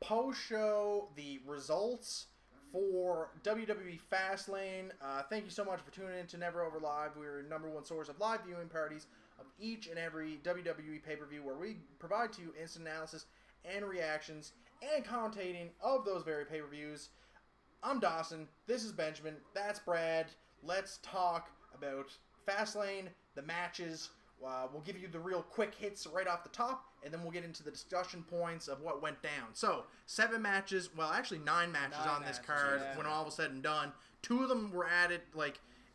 post-show, the results for WWE Fastlane. Thank you so much for tuning in to Never Over Live. We're your number one source of live viewing parties of each and every WWE pay-per-view, where we provide to you instant analysis and reactions and commentating of those very pay-per-views. I'm Dawson. This is Benjamin. That's Brad. Let's talk about Fastlane, the matches. We'll give you the real quick hits right off the top, and then we'll get into the discussion points of what went down. So, 7 matches, well, actually 9 matches on this card when all was said and done. 2 of them were added,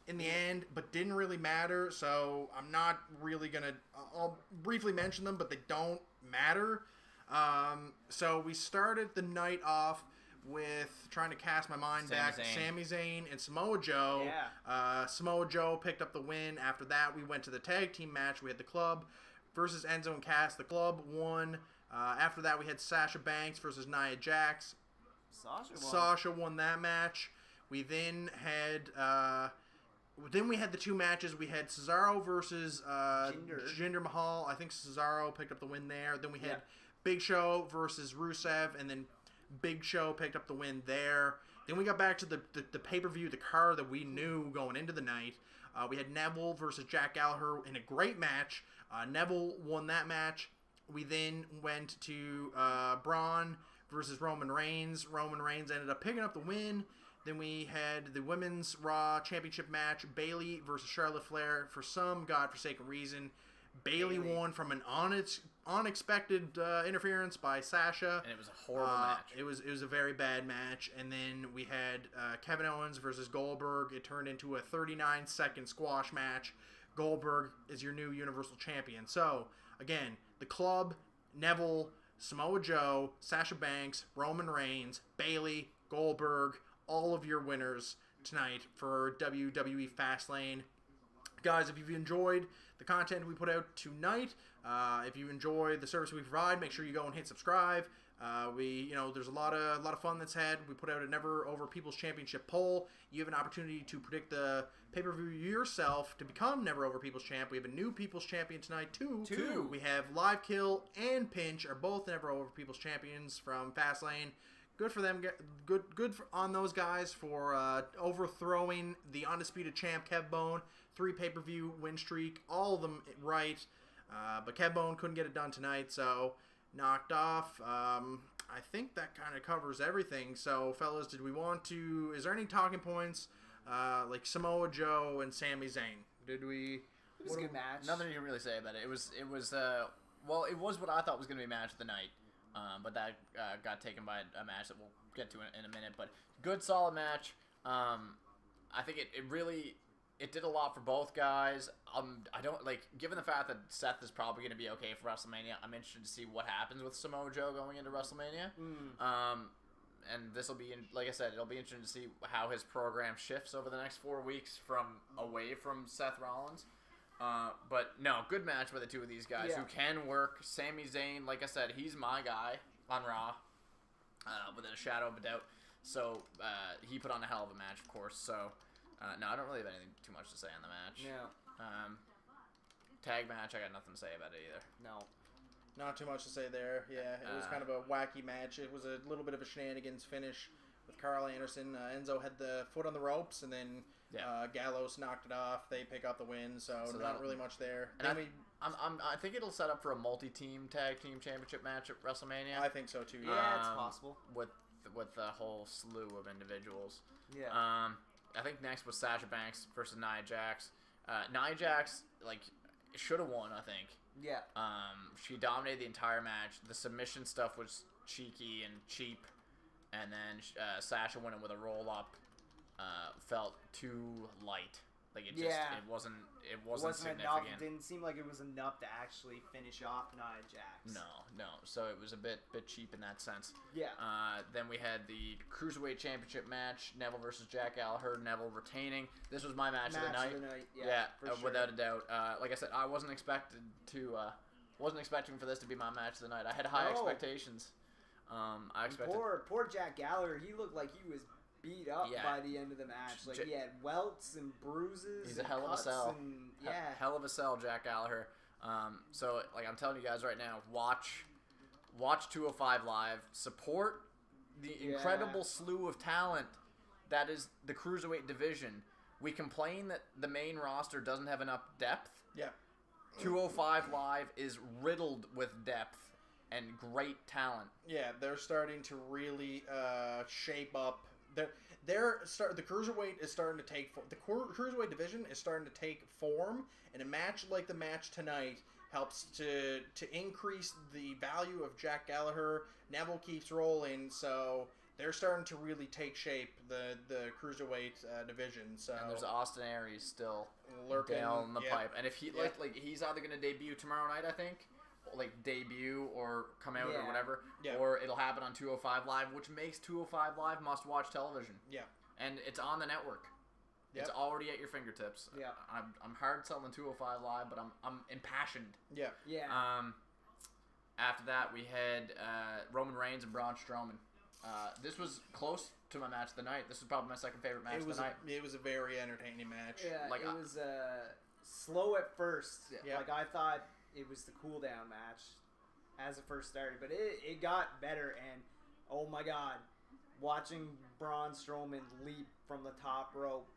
in the end, but didn't really matter, so I'm not really going to... I'll briefly mention them, but they don't matter. So, we started the night off with trying to cast my mind back to Sami Zayn and Samoa Joe. Yeah. Samoa Joe picked up the win. After that, we went to the tag team match. We had the Club versus Enzo and Cass. The Club won. After that, we had Sasha Banks versus Nia Jax. Sasha won that match. We then had the 2 matches. We had Cesaro versus Jinder Mahal. I think Cesaro picked up the win there. Then we had Big Show versus Rusev, and then Big Show picked up the win there. Then we got back to the pay-per-view, the card that we knew going into the night. We had Neville versus Jack Gallagher in a great match. Neville won that match. We then went to Braun versus Roman Reigns. Roman Reigns ended up picking up the win. Then we had the Women's Raw Championship match, Bayley versus Charlotte Flair. For some godforsaken reason, Bayley won from an unexpected interference by Sasha. And it was a horrible match. It was a very bad match. And then we had Kevin Owens versus Goldberg. It turned into a 39-second squash match. Goldberg is your new Universal Champion. So, again, the Club, Neville, Samoa Joe, Sasha Banks, Roman Reigns, Bayley, Goldberg, all of your winners tonight for WWE Fastlane. Guys, if you've enjoyed the content we put out tonight, if you enjoy the service we provide, make sure you go and hit subscribe. There's a lot of fun that's had. We put out a Never Over People's Championship poll. You have an opportunity to predict the pay-per-view yourself to become Never Over People's Champ. We have a new People's Champion tonight, too. We have Live Kill and Pinch are both Never Over People's Champions from Fastlane. Good for them. Good on those guys for overthrowing the undisputed champ Kev Bone. 3 pay-per-view win streak, all of them right. But Kev Bone couldn't get it done tonight, so knocked off. I think that kind of covers everything. So, fellas, is there any talking points like Samoa Joe and Sami Zayn? It was a good match. Nothing you can really say about it. It was it was what I thought was going to be match of the night. But that got taken by a match that we'll get to in a minute. But good, solid match. I think it did a lot for both guys. I don't given the fact that Seth is probably going to be okay for WrestleMania. I'm interested to see what happens with Samoa Joe going into WrestleMania. And this will be, like I said, it'll be interesting to see how his program shifts over the next 4 weeks away from Seth Rollins. But no, good match with the 2 of these guys who can work. Sami Zayn, like I said, he's my guy on Raw, without a shadow of a doubt. So he put on a hell of a match, of course. So no, I don't really have anything too much to say on the match. Yeah. Tag match, I got nothing to say about it either. No. Not too much to say there. Yeah, it was kind of a wacky match. It was a little bit of a shenanigans finish with Carl Anderson. Enzo had the foot on the ropes, and then Gallows knocked it off. They pick up the win, so not really much there. And I think it'll set up for a multi-team tag team championship match at WrestleMania. I think so too. Yeah, it's possible with a whole slew of individuals. Yeah. I think next was Sasha Banks versus Nia Jax. Nia Jax should have won, I think. Yeah. She dominated the entire match. The submission stuff was cheeky and cheap, and then Sasha went in with a roll up. Felt too light. It wasn't significant. Enough. It didn't seem like it was enough to actually finish off Nia Jax. No. So it was a bit cheap in that sense. Yeah. Then we had the Cruiserweight Championship match, Neville versus Jack Gallagher, Neville retaining. This was my match of the night. Yeah, for sure. Without a doubt. Like I said, I wasn't expecting for this to be my match of the night. I had high expectations. I expected poor Jack Gallagher. He looked like he was beat up by the end of the match. He had welts and bruises. He's a hell of a sell. Hell of a sell, Jack Gallagher. So I'm telling you guys right now, watch watch 205 Live, support the incredible slew of talent that is the cruiserweight division. We complain that the main roster doesn't have enough depth. Yeah. 205 Live is riddled with depth and great talent. Yeah, they're starting to really shape up. The cruiserweight is starting to take the cruiserweight division is starting to take form, and a match like the match tonight helps to increase the value of Jack Gallagher. Neville keeps rolling, so they're starting to really take shape, the cruiserweight division. So and there's Austin Aries still lurking down the pipe, and if he like he's either going to debut tomorrow night, I think, like debut or come out or whatever, or it'll happen on 205 Live, which makes 205 Live must-watch television. Yeah, and it's on the network. Yep. It's already at your fingertips. Yeah, I'm hard selling 205 Live, but I'm impassioned. Yeah, yeah. After that, we had Roman Reigns and Braun Strowman. This was close to my match of the night. This is probably my second favorite match of the night. It was a very entertaining match. Yeah, like, it was slow at first. Yeah. Like, I thought it was the cool down match as it first started, but it got better, and oh my god, watching Braun Strowman leap from the top rope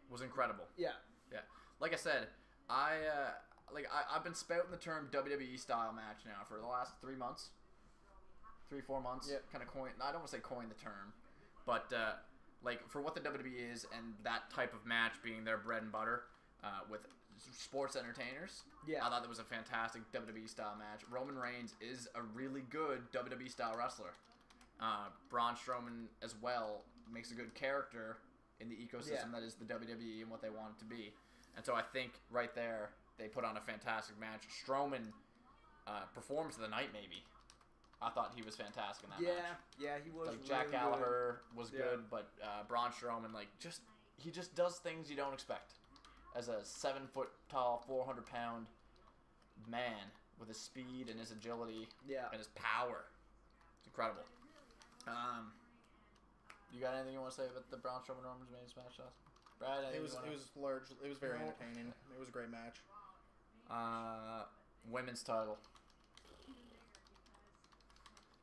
was incredible. Yeah. Yeah. Like I said, I've been spouting the term WWE style match now for the last 3 months. 3-4 months. Yeah. Kind of I don't want to say coin the term, but like for what the WWE is and that type of match being their bread and butter with sports entertainers. Yeah. I thought that was a fantastic WWE style match. Roman Reigns is a really good WWE style wrestler. Braun Strowman as well makes a good character in the ecosystem that is the WWE and what they want it to be. And so I think right there they put on a fantastic match. Strowman performed to the night maybe. I thought he was fantastic in that match. Yeah, he was. Like Jack Gallagher was good, but Braun Strowman he just does things you don't expect. As a 7 foot tall, 400 pound man with his speed and his agility and his power. It's incredible. You got anything you want to say about the Braun Strowman Roman Reigns match, Brad? It was very entertaining. It was a great match. Women's title.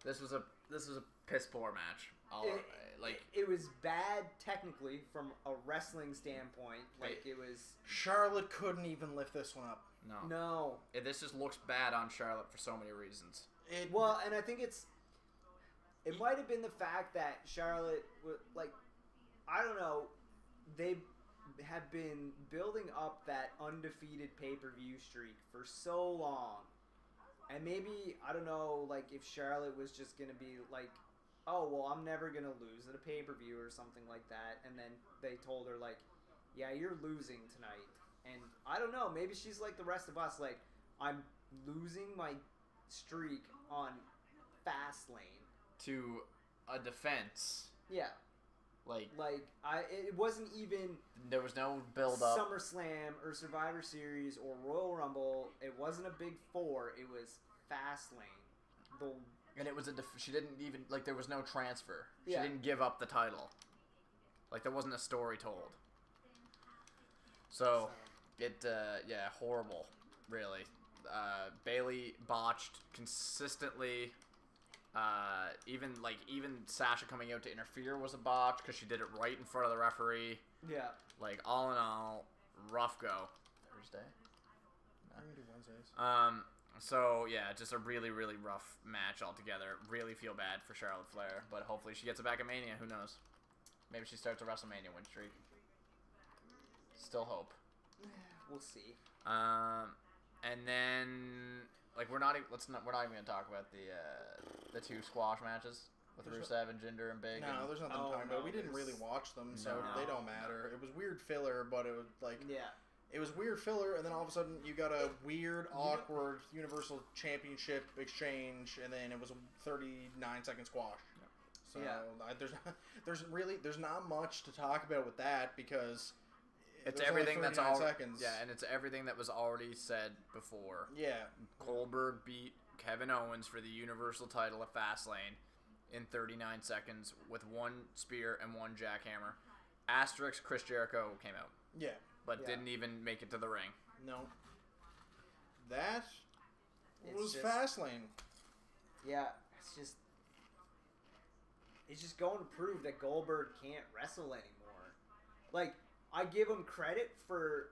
This was a piss poor match. It was bad technically from a wrestling standpoint. It was. Charlotte couldn't even lift this one up. No. This just looks bad on Charlotte for so many reasons. And I think it might have been the fact that Charlotte, I don't know, they have been building up that undefeated pay-per-view streak for so long. And maybe, I don't know, if Charlotte was just going to be oh, well, I'm never going to lose at a pay-per-view or something like that. And then they told her, yeah, you're losing tonight. And I don't know, maybe she's like the rest of us, I'm losing my streak on Fastlane. To a defense. Yeah. It wasn't even. There was no build up. SummerSlam or Survivor Series or Royal Rumble. It wasn't a big four. It was Fastlane. And it was she didn't even there was no transfer. She didn't give up the title. There wasn't a story told. So horrible, really. Bayley botched consistently. Even Sasha coming out to interfere was a botch because she did it right in front of the referee. Yeah. All in all, rough go. Thursday? I'm gonna do Wednesdays. So yeah, just a really, really rough match altogether. Really feel bad for Charlotte Flair, but hopefully she gets it back at Mania. Who knows? Maybe she starts a WrestleMania win streak. Still hope. We'll see. And then we're not even gonna talk about the two squash matches with Rusev and Jinder and Big. No, there's nothing to talk about. We didn't really watch them, so they don't matter. It was weird filler, but it was it was weird filler, and then all of a sudden you got a weird, awkward Universal Championship exchange, and then it was a 39-second squash. So there's not much to talk about with that because. It's everything that's already seconds. Yeah, and it's everything that was already said before. Yeah. Goldberg beat Kevin Owens for the Universal title at Fastlane in 39 seconds with one spear and one jackhammer. Asterisk Chris Jericho came out. Yeah. But didn't even make it to the ring. No. That was Fastlane. Yeah, it's just going to prove that Goldberg can't wrestle anymore. Like, I give him credit for.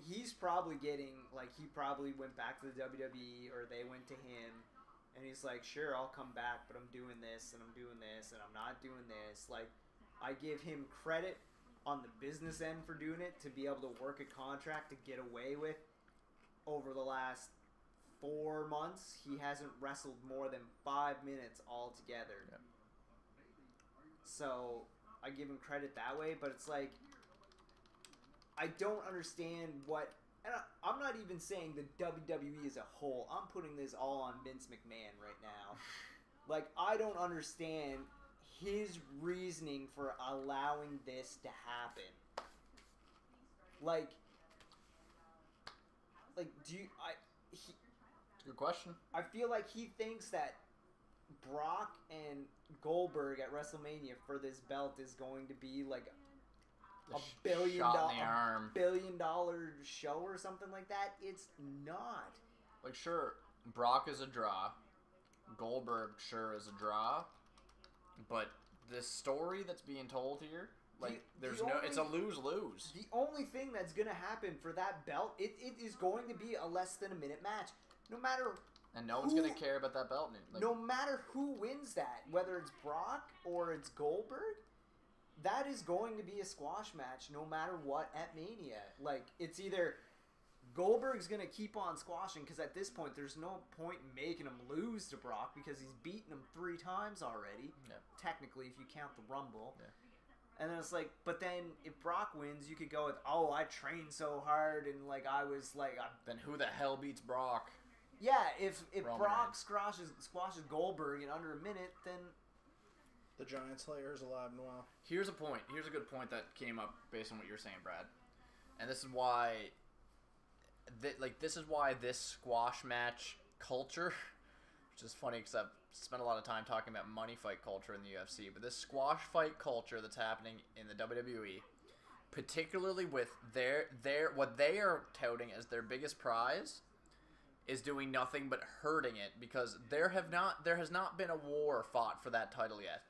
He's probably getting, like, he probably went back to the WWE or they went to him and he's like, sure, I'll come back, but I'm doing this and I'm doing this and I'm not doing this. Like, I give him credit on the business end for doing it, to be able to work a contract to get away with. Over the last 4 months, he hasn't wrestled more than 5 minutes altogether. Yep. So, I give him credit that way, but it's like, I don't understand what, and I'm not even saying the WWE as a whole. I'm putting this all on Vince McMahon right now. Like, I don't understand his reasoning for allowing this to happen. Like, do you, It's a good question. I feel like he thinks that Brock and Goldberg at WrestleMania for this belt is going to be like a $1 billion show or something like that. It's not. Like, sure, Brock is a draw. Goldberg sure is a draw. But this story that's being told here, like, it's a lose-lose. The only thing that's going to happen for that belt, it is going to be a less than a minute match. No matter And no one's going to care about that belt. Like, no matter who wins that, whether it's Brock or it's Goldberg, that is going to be a squash match no matter what at Mania. Like, it's either Goldberg's going to keep on squashing, because at this point there's no point in making him lose to Brock because he's beaten him 3 times already. Yeah. Technically, if you count the Rumble. Yeah. And then it's like, but then if Brock wins, you could go with, oh, I trained so hard and like I was like, then who the hell beats Brock? Yeah, if Brock Reigns. squashes Goldberg in under a minute, then The Giant Slayer is alive and well. Here's a point. Here's a good point that came up based on what you're saying, Brad. And this is why, this is why this squash match culture, which is funny because I've spent a lot of time talking about money fight culture in the UFC, but this squash fight culture that's happening in the WWE, particularly with what they are touting as their biggest prize, is doing nothing but hurting it, because there has not been a war fought for that title yet.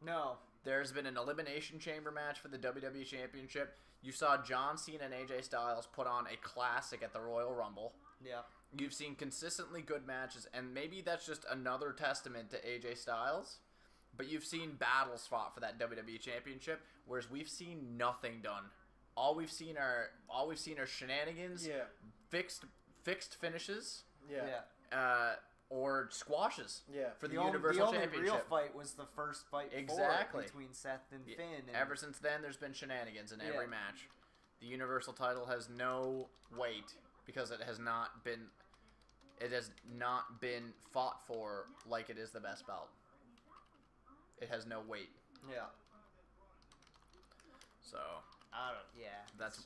no. There's been an Elimination Chamber match for the WWE Championship. You saw John Cena and AJ Styles put on a classic at the Royal Rumble. Yeah. You've seen consistently good matches, and maybe that's just another testament to AJ Styles, but you've seen battles fought for that WWE Championship, whereas we've seen nothing done. All we've seen are shenanigans, Yeah. fixed finishes, Yeah. or squashes. Yeah. For the Universal the only Championship. real fight was the first fight Exactly. between Seth and Finn. And Ever since then, there's been shenanigans in every match. The Universal title has no weight because it has not been fought for like it is the best belt. It has no weight. Yeah. So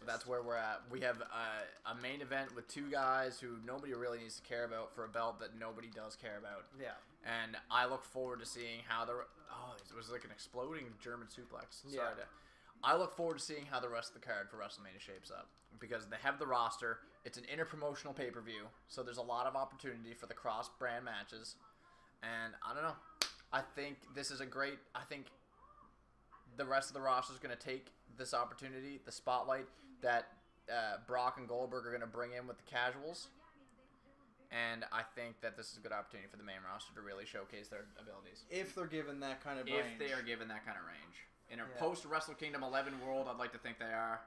that's where we're at. We have a main event with 2 guys who nobody really needs to care about for a belt that nobody does care about. Yeah. And I look forward to seeing how it was like an exploding German suplex. Sorry. I look forward to seeing how the rest of the card for WrestleMania shapes up, because they have the roster. It's an interpromotional pay-per-view, so there's a lot of opportunity for the cross-brand matches. And I don't know. I think this is I think the rest of the roster is going to take this opportunity, the spotlight that Brock and Goldberg are going to bring in with the casuals. And I think that this is a good opportunity for the main roster to really showcase their abilities. If they're given that kind of range. If they are given that kind of range. In a post-Wrestle Kingdom 11 world, I'd like to think they are.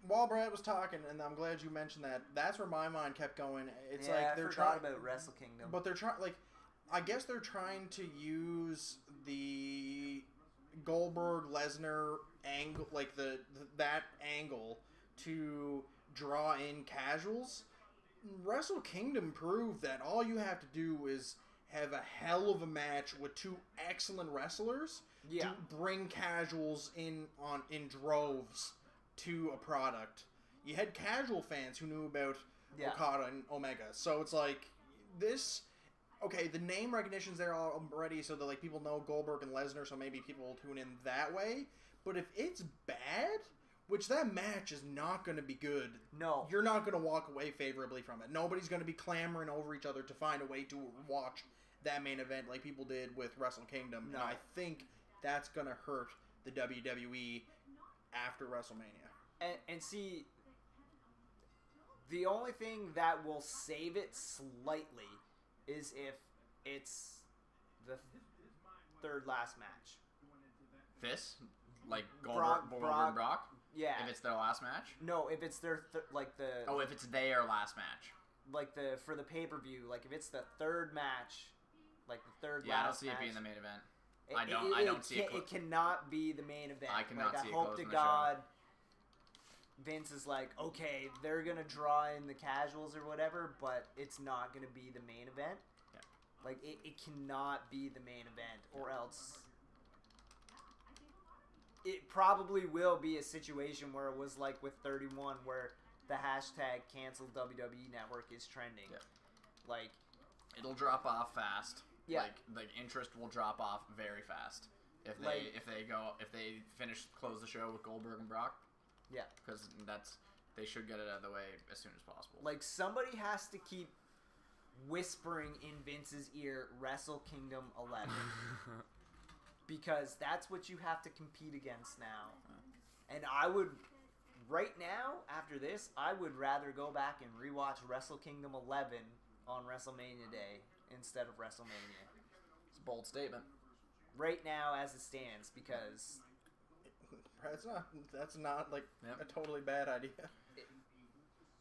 While Brad was talking, and I'm glad you mentioned that, that's where my mind kept going. It's like they're trying about Wrestle Kingdom. But they're trying, I guess they're trying to use the Goldberg-Lesnar angle, that angle, to draw in casuals. Wrestle Kingdom proved that all you have to do is have a hell of a match with 2 excellent wrestlers to bring casuals in droves to a product. You had casual fans who knew about Okada and Omega, so it's like this. Okay, the name recognition's there already, so that people know Goldberg and Lesnar, so maybe people will tune in that way. But if it's bad, Which that match is not going to be good. No. You're not going to walk away favorably from it. Nobody's going to be clamoring over each other to find a way to watch that main event like people did with Wrestle Kingdom. No. And I think that's going to hurt the WWE after WrestleMania. And see, the only thing that will save it slightly is if it's the third last match. This? Like Goldberg and Brock? Yeah. If it's their last match? No, if it's their Oh, if it's their last match. Like for the pay-per-view, like if it's the third match, like the third Yeah, I don't last see match, it being the main event. I don't see it. It cannot be the main event. I cannot see it I hope closing to the show. God Vince is like, okay, they're gonna draw in the casuals or whatever, but it's not gonna be the main event. Yeah. Like it cannot be the main event, or else it probably will be a situation where it was like with 31, where the hashtag cancel WWE Network is trending. Yeah. Like it'll drop off fast. Yeah. Like interest will drop off very fast if they close the show with Goldberg and Brock. Yeah. Because they should get it out of the way as soon as possible. Like somebody has to keep whispering in Vince's ear, Wrestle Kingdom 11. Because that's what you have to compete against now. And I would, right now, after this, I would rather go back and rewatch Wrestle Kingdom 11 on WrestleMania Day instead of WrestleMania. It's a bold statement. Right now, as it stands, because That's not like a totally bad idea.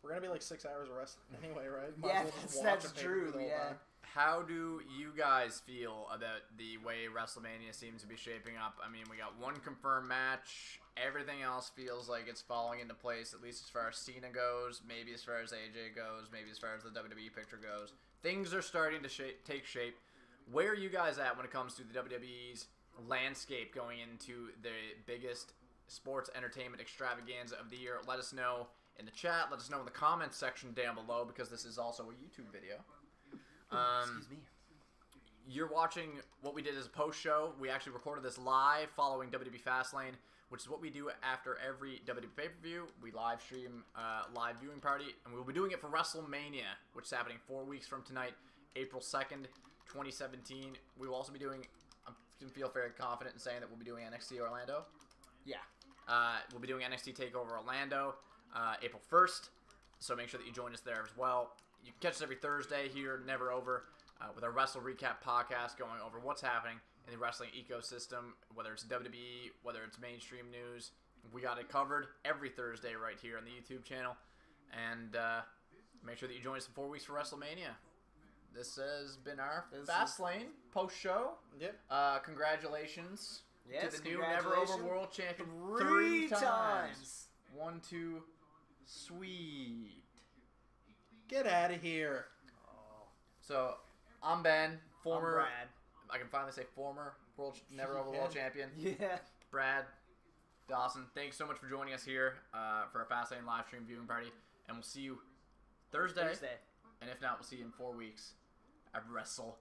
We're gonna be like 6 hours of wrestling anyway, right? Might yeah, as well just watch that's a true. pay-per-view the whole Yeah. time. How do you guys feel about the way WrestleMania seems to be shaping up? I mean, we got one confirmed match. Everything else feels like it's falling into place, at least as far as Cena goes, maybe as far as AJ goes, maybe as far as the WWE picture goes. Things are starting to take shape. Where are you guys at when it comes to the WWE's landscape going into the biggest sports entertainment extravaganza of the year? Let us know in the chat. Let us know in the comments section down below, because this is also a YouTube video. Excuse me. You're watching what we did as a post show. We actually recorded this live following WWE Fastlane, which is what we do after every WWE pay-per-view. We live stream live viewing party, and we'll be doing it for WrestleMania, which is happening 4 weeks from tonight, April 2nd, 2017. We will also be doing, I can feel very confident in saying that we'll be doing NXT Orlando. Yeah. We'll be doing NXT TakeOver Orlando April 1st, so make sure that you join us there as well. You can catch us every Thursday here, Never Over, with our Wrestle Recap podcast going over what's happening in the wrestling ecosystem, whether it's WWE, whether it's mainstream news. We got it covered every Thursday right here on the YouTube channel. And make sure that you join us in 4 weeks for WrestleMania. This has been our Fastlane post-show. Yep. Congratulations Yes, to the new Never Over World Champion Three times. 1, 2, sweet. Get out of here. So, I'm Ben, former. I'm Brad. I can finally say former Never Over World Champion. Yeah. Brad Dawson, thanks so much for joining us here for our Fastlane live stream viewing party, and we'll see you Thursday. Thursday. And if not, we'll see you in 4 weeks at WrestleMania.